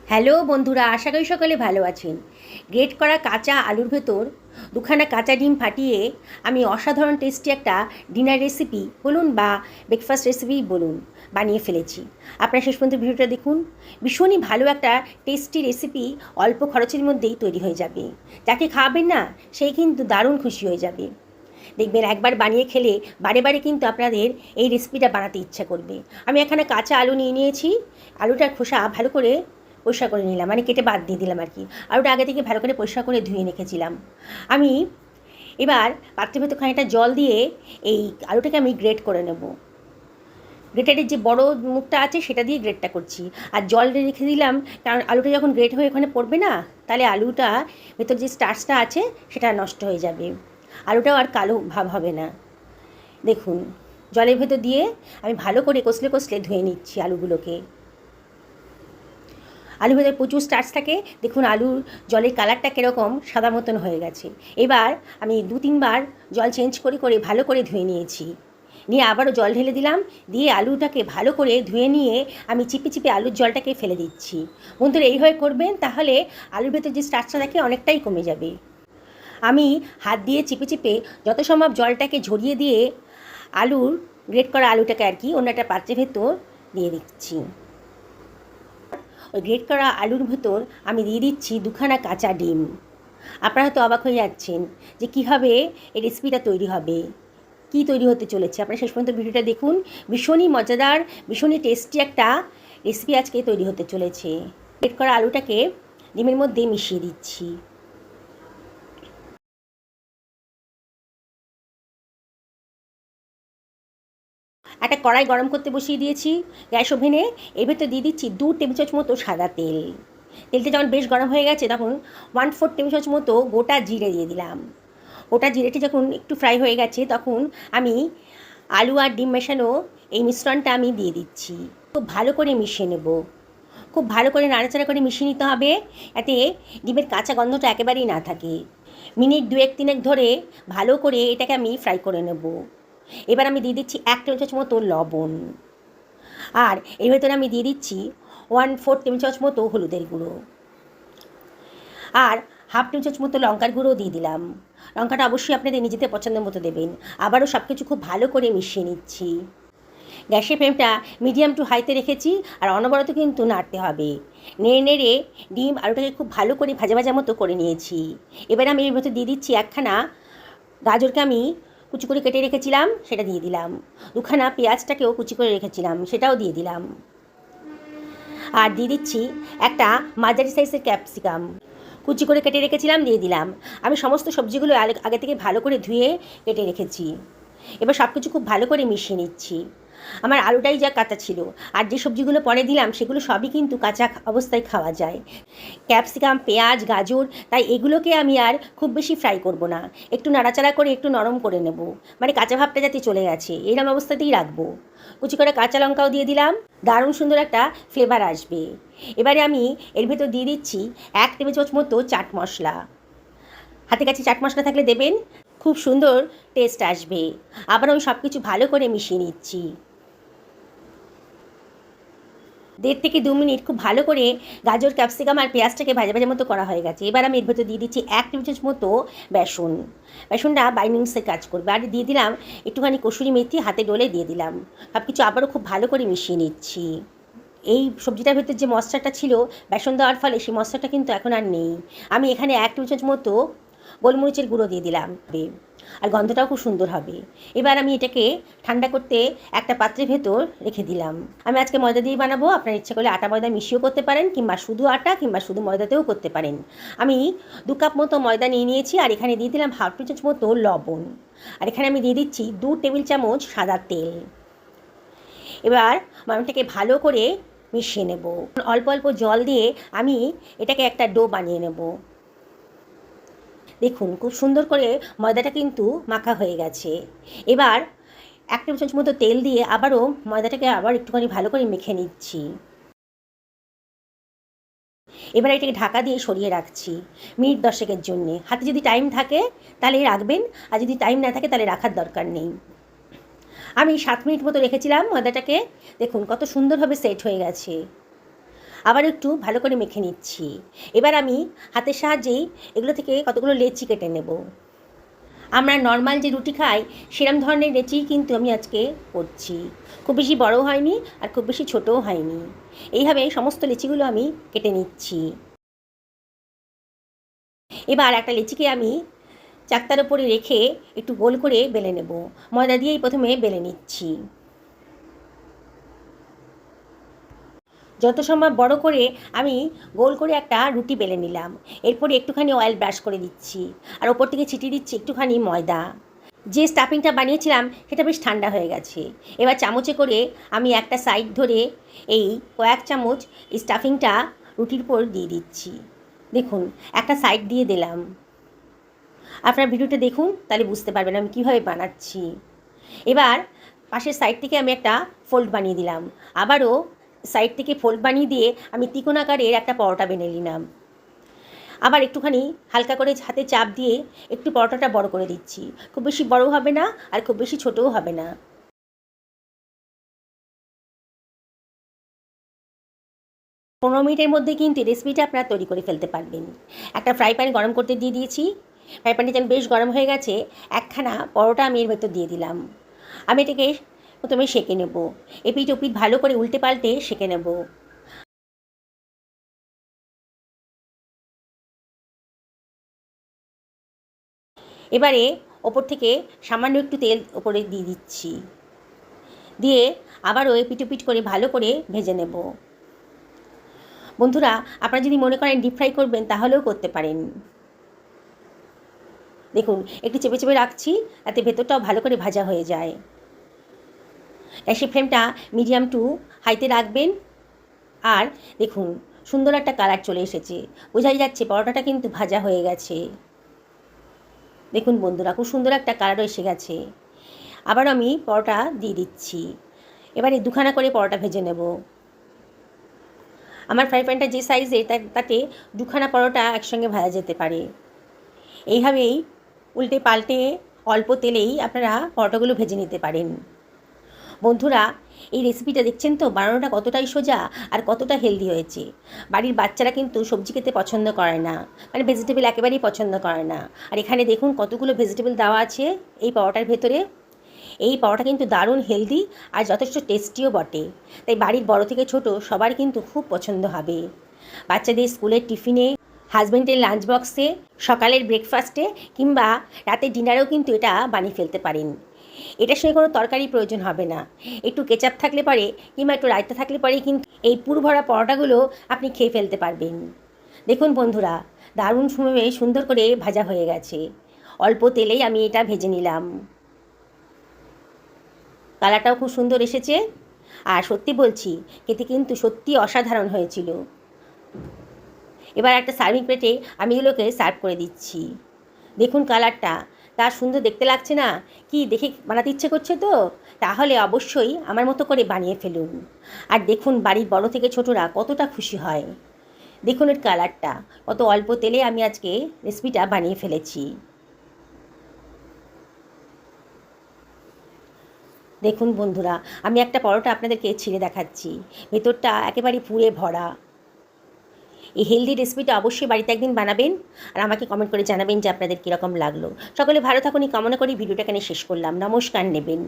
Hello বন্ধুরা, আশা করি সকলে ভালো আছেন। গ্রেট করা কাঁচা আলুর ভেতর দুখানা কাঁচা ডিম ফাটিয়ে আমি অসাধারণ টেস্টি একটা ডিনার রেসিপি বলুন বা ব্রেকফাস্ট রেসিপি বলুন বানিয়ে ফেলেছি। আপনারা শেষ পর্যন্ত ভিডিওটা দেখুন। ভীষণই ভালো একটা টেস্টি রেসিপি অল্প খরচের মধ্যেই তৈরি হয়ে যাবে। যাকে খাওয়াবেন না সেই কিন্তু দারুণ খুশি হয়ে যাবে। দেখবেন একবার বানিয়ে খেলে বারে বারে কিন্তু আপনাদের এই রেসিপিটা বানাতে ইচ্ছা করবে। আমি এখানে কাঁচা আলু নিয়েছি। আলুটার খোসা ভালো করে পরিষ্কার করে নিলাম, মানে কেটে বাদ দিয়ে দিলাম আর কি। আলুটা আগে থেকে ভালো করে পরিষ্কার করে ধুয়ে রেখেছিলাম। আমি এবার পাত্রের ভেতর খানিকটা জল দিয়ে এই আলুটাকে আমি গ্রেট করে নেব। গ্রেটারের যে বড় মুখটা আছে সেটা দিয়ে গ্রেটটা করছি। আর জল রেখে দিলাম, কারণ আলুটা যখন গ্রেট হয়ে ওখানে পড়বে না, তাহলে আলুটা ভেতর যে স্টার্চটা আছে সেটা নষ্ট হয়ে যাবে, আলুটাও আর কালো ভাব হবে না। দেখুন, জলের ভেতর দিয়ে আমি ভালো করে কষলে কষলে ধুয়ে নিচ্ছি আলুগুলোকে। আলুর ভেতরে প্রচুর স্টার্চ থাকে। দেখুন আলুর জলের কালারটা কীরকম সাদা মতন হয়ে গেছে। এবার আমি 2-3 বার জল চেঞ্জ করে করে ভালো করে ধুয়ে নিয়েছি। নিয়ে আবারও জল ঢেলে দিলাম, দিয়ে আলুটাকে ভালো করে ধুয়ে নিয়ে আমি চিপে চিপে আলুর জলটাকে ফেলে দিচ্ছি। বন্ধুরা এইভাবে করবেন, তাহলে আলুর ভেতর যে স্টার্চটা থাকে অনেকটাই কমে যাবে। আমি হাত দিয়ে চিপে চিপে যত সম্ভব জলটাকে ঝরিয়ে দিয়ে আলুর গ্রেট করা আলুটাকে আর কি অন্য একটা পাত্রের ভেতর দিয়ে দিচ্ছি। ওই গ্রেট করা আলুর ভেতর আমি দিয়ে দিচ্ছি 2খানা কাঁচা ডিম। আপনারা তো অবাক হয়ে যাচ্ছেন যে কীভাবে এই রেসিপিটা তৈরি হবে, কি তৈরি হতে চলেছে। আপনারা শেষ পর্যন্ত ভিডিওটা দেখুন। ভীষণই মজাদার, ভীষণই টেস্টি একটা রেসিপি আজকে তৈরি হতে চলেছে। গ্রেট করা আলুটাকে ডিমের মধ্যে মিশিয়ে দিচ্ছি। একটা কড়াই গরম করতে বসিয়ে দিয়েছি গ্যাস ওভেনে। এর ভেতর দিয়ে দিচ্ছি 2 টেবিল চামচ মতো সাদা তেল। তেলটা যখন বেশ গরম হয়ে গেছে তখন 1/4 টেবিল চামচ মতো গোটা জিরে দিয়ে দিলাম। গোটা জিরেটি যখন একটু ফ্রাই হয়ে গেছে তখন আমি আলু আর ডিম মেশানো এই মিশ্রণটা আমি দিয়ে দিচ্ছি। খুব ভালো করে মিশিয়ে নেব। খুব ভালো করে নাড়াচাড়া করে মিশিয়ে নিতে হবে, এতে ডিমের কাঁচা গন্ধটা একেবারেই না থাকে। মিনিট 2-3 ধরে ভালো করে এটাকে আমি ফ্রাই করে নেব। এবার আমি দিয়ে দিচ্ছি 1 টেবিল চামচ মতো লবণ। আর এর ভেতরে আমি দিয়ে দিচ্ছি 1/4 টেবিল চামচ মতো হলুদের গুঁড়ো। আর 1/2 টেবিল চামচ মতো লঙ্কার গুঁড়ো দিয়ে দিলাম। লঙ্কাটা অবশ্যই আপনাদের নিজেদের পছন্দের মতো দেবেন। আবারও সব কিছু খুব ভালো করে মিশিয়ে নিচ্ছি। গ্যাসের ফ্লেমটা মিডিয়াম টু হাইতে রেখেছি, আর অনবরত কিন্তু নাড়তে হবে। নেড়ে নেড়ে ডিম আলুটাকে খুব ভালো করে ভাজা ভাজা মতো করে নিয়েছি। এবার আমি এর ভেতর দিয়ে দিচ্ছি 1খানা গাজরকে আমি কুচি করে কেটে রেখেছিলাম, সেটা দিয়ে দিলাম। 2খানা পেঁয়াজটাকেও কুচি করে রেখেছিলাম, সেটাও দিয়ে দিলাম। আর দিয়ে দিচ্ছি একটা মাঝারি সাইজের ক্যাপসিকাম, কুচি করে কেটে রেখেছিলাম, দিয়ে দিলাম। আমি সমস্ত সবজিগুলো আগে থেকে ভালো করে ধুয়ে কেটে রেখেছি। এবার সব কিছু খুব ভালো করে মিশিয়ে নিচ্ছি। আমার আলুটাই যা কাঁচা ছিল, আর যে সবজিগুলো পরে দিলাম সেগুলো সবই কিন্তু কাঁচা অবস্থায় খাওয়া যায়। ক্যাপসিকাম, পেঁয়াজ, গাজর, তাই এগুলোকে আমি আর খুব বেশি ফ্রাই করব না। একটু নাড়াচাড়া করে একটু নরম করে নেব, মানে কাঁচা ভাবটা যাতে চলে গেছে এইরকম অবস্থাতেই রাখবো। কুচি করে কাঁচা লঙ্কাও দিয়ে দিলাম, দারুণ সুন্দর একটা ফ্লেভার আসবে। এবারে আমি এর ভেতর দিয়ে দিচ্ছি 1 টেবিল চামচ মতো চাট মশলা। হাতে কাছে চাট মশলা থাকলে দেবেন, খুব সুন্দর টেস্ট আসবে। আবার আমি সব কিছু ভালো করে মিশিয়ে নিচ্ছি। 1.5 থেকে 2 মিনিট খুব ভালো করে গাজর, ক্যাপসিকাম আর পেঁয়াজটাকে ভাজা ভাজা মতো করা হয়ে গেছে। এবার আমি এর ভেতর দিয়ে দিচ্ছি 1 টেবিল চামচ মতো বেসন। বেসনটা বাইন্ডিংসের কাজ করবে। আর দিয়ে দিলাম একটুখানি কসুরি মেথি, হাতে ডলে দিয়ে দিলাম। সব কিছু আবারও খুব ভালো করে মিশিয়ে নিচ্ছি। এই সবজিটার ভেতর যে মশলাটা ছিল বেসন দেওয়ার ফলে, সেই মশলাটা কিন্তু এখন আর নেই। আমি এখানে 1 টেবিল চামচ মতো গোলমরিচের গুঁড়ো দিয়ে দিলাম, আর গন্ধটাও খুব সুন্দর হবে। এবার আমি এটাকে ঠান্ডা করতে একটা পাত্রের ভেতর রেখে দিলাম। আমি আজকে ময়দা দিয়ে বানাবো, আপনার ইচ্ছা করলে আটা ময়দা মিশিয়েও করতে পারেন, কিংবা শুধু আটা কিংবা শুধু ময়দাতেও করতে পারেন। আমি 2 কাপ মতো ময়দা নিয়ে নিয়েছি, আর এখানে দিয়ে দিলাম 1/2 টেবিল চামচ মতো লবণ। আর এখানে আমি দিয়ে দিচ্ছি 2 টেবিল চামচ সাদা তেল। এবার ময়দাটাকে ভালো করে মিশিয়ে নেব। অল্প অল্প জল দিয়ে আমি এটাকে একটা ডো বানিয়ে নেব। দেখুন খুব সুন্দর করে ময়দাটা কিন্তু মাখা হয়ে গেছে। এবার 1 টেবিল চামচ মতো তেল দিয়ে আবারও ময়দাটাকে আবার একটুখানি ভালো করে মেখে নিচ্ছি। এবার এটাকে ঢাকা দিয়ে সরিয়ে রাখছি মিনিট 10 জন্যে। হাতে যদি টাইম থাকে তাহলে রাখবেন, আর যদি টাইম না থাকে তাহলে রাখার দরকার নেই। আমি 7 মিনিট মতো রেখেছিলাম ময়দাটাকে। দেখুন কত সুন্দরভাবে সেট হয়ে গেছে। আবার একটু ভালো করে মেখে নিচ্ছি। এবার আমি হাতের সাহায্যেই এগুলো থেকে কতগুলো লেচি কেটে নেব। আমরা নর্মাল যে রুটি খাই সেরম ধরনের লেচিই কিন্তু আমি আজকে করছি। খুব বেশি বড়ও হয়নি আর খুব বেশি ছোটও হয়নি। এইভাবে সমস্ত লেচিগুলো আমি কেটে নিচ্ছি। এবার একটা লেচিকে আমি চাকতার ওপরে রেখে একটু গোল করে বেলে নেব। ময়দা দিয়েই প্রথমে বেলে নিচ্ছি। যত সম্ভব বড় করে আমি গোল করে একটা রুটি বেলে নিলাম। এরপরে একটুখানি অয়েল ব্রাশ করে দিচ্ছি আর ওপর থেকে ছিটিয়ে দিচ্ছি একটুখানি ময়দা। যে স্টাফিংটা বানিয়েছিলাম সেটা বেশ ঠান্ডা হয়ে গেছে। এবার চামচে করে আমি একটা সাইড ধরে এই কয়েক চামচ এই স্টাফিংটা রুটির উপর দিয়ে দিচ্ছি। দেখুন একটা সাইড দিয়ে দিলাম। আপনার ভিডিওটা দেখুন, তাহলে বুঝতে পারবেন আমি কীভাবে বানাচ্ছি। এবার পাশের সাইড থেকে আমি একটা ফোল্ড বানিয়ে দিলাম। আবারও সাইড থেকে ফোল্ড বানিয়ে দিয়ে আমি ত্রিকোণাকারের একটা পরোটা বেনে নিলাম। আবার একটুখানি হালকা করে হাতে চাপ দিয়ে একটু পরোটাটা বড় করে দিচ্ছি। খুব বেশি বড় হবে না আর খুব বেশি ছোটও হবে না। 15 মিনিটের মধ্যে কিন্তু রেসিপিটা আপনারা তৈরি করে ফেলতে পারবেন। একটা ফ্রাই প্যান গরম করতে দিয়ে দিয়েছি। ফ্রাই প্যানটা যেন বেশ গরম হয়ে গেছে, একখানা পরোটা আমি এর ভেতর দিয়ে দিলাম। আমি এটাকে প্রথমে সেঁকে নেব। এপিঠ ওপিঠ ভালো করে উল্টে পাল্টে সেঁকে নেব। এবারে ওপর থেকে সামান্য একটু তেল ওপরে দিয়ে দিচ্ছি, দিয়ে আবারও এপিঠ ওপিঠ করে ভালো করে ভেজে নেব। বন্ধুরা, আপনারা যদি মনে করেন ডিপ ফ্রাই করবেন তাহলেও করতে পারেন। দেখুন একটু চেপে চেপে রাখছি যাতে ভেতরটাও ভালো করে ভাজা হয়ে যায়। গ্যাসের ফ্লেমটা মিডিয়াম টু হাইতে রাখবেন। আর দেখুন সুন্দর একটা কালার চলে এসেছে, বোঝাই যাচ্ছে পরোটাটা কিন্তু ভাজা হয়ে গেছে। দেখুন বন্ধুরা, খুব সুন্দর একটা কালারও এসে গেছে। আবার আমি পরোটা দিয়ে দিচ্ছি। এবারে দুখানা করে পরোটা ভেজে নেব। আমার ফ্রাই প্যানটা যে সাইজে তাতে দুখানা পরোটা একসঙ্গে ভাজা যেতে পারে। এইভাবেই উল্টে পাল্টে অল্প তেলেই আপনারা পরোটাগুলো ভেজে নিতে পারেন। বন্ধুরা, এই রেসিপিটা দেখছেন তো, বানানোটা কতটাই সোজা আর কতটা হেলদি হয়েছে। বাড়ির বাচ্চারা কিন্তু সবজি খেতে পছন্দ করে না, মানে ভেজিটেবল একেবারেই পছন্দ করে না। আর এখানে দেখুন কতগুলো ভেজিটেবল দেওয়া আছে এই পরোটার ভেতরে। এই পরোটা কিন্তু দারুণ হেলদি আর যথেষ্ট টেস্টিও বটে। তাই বাড়ির বড় থেকে ছোট সবার কিন্তু খুব পছন্দ হবে। বাচ্চাদের স্কুলের টিফিনে, হাজব্যান্ডের লাঞ্চ বক্সে, সকালের ব্রেকফাস্টে কিংবা রাতের ডিনারেও কিন্তু এটা বানিয়ে ফেলতে পারেন। এটার সঙ্গে কোনো তরকারি প্রয়োজন হবে না। একটু কেচাপ থাকলে পরে কিংবা একটু রায়তা থাকলে পরেই কিন্তু এই পুর ভরা পরোটাগুলো আপনি খেয়ে ফেলতে পারবেন। দেখুন বন্ধুরা, দারুণ সময়ে সুন্দর করে ভাজা হয়ে গেছে। অল্প তেলেই আমি এটা ভেজে নিলাম। কালারটাও খুব সুন্দর এসেছে আর সত্যি বলছি খেতে কিন্তু সত্যি অসাধারণ হয়েছিল। এবার একটা সার্ভিং প্লেটে আমি এগুলোকে সার্ভ করে দিচ্ছি। দেখুন কালারটা তার সুন্দর দেখতে লাগছে না? কি দেখে বানাতে ইচ্ছে করছে তো? তাহলে অবশ্যই আমার মতো করে বানিয়ে ফেলুন। আর দেখুন বাড়ির বড় থেকে ছোটরা কতটা খুশি হয়। দেখুন এর কালারটা, কত অল্প তেলে আমি আজকে রেসিপিটা বানিয়ে ফেলেছি। দেখুন বন্ধুরা, আমি একটা পরোটা আপনাদেরকে ছিঁড়ে দেখাচ্ছি। ভেতরটা একেবারে পুড়ে ভরা। এই হেলদি রেসিপিটা অবশ্যই বাড়িতে একদিন বানাবেন আর আমাকে কমেন্ট করে জানাবেন যে আপনাদের কীরকম লাগলো। সকলে ভালো থাকুন এই কামনা করি ভিডিওটা এখানে শেষ করলাম। নমস্কার নেবেন।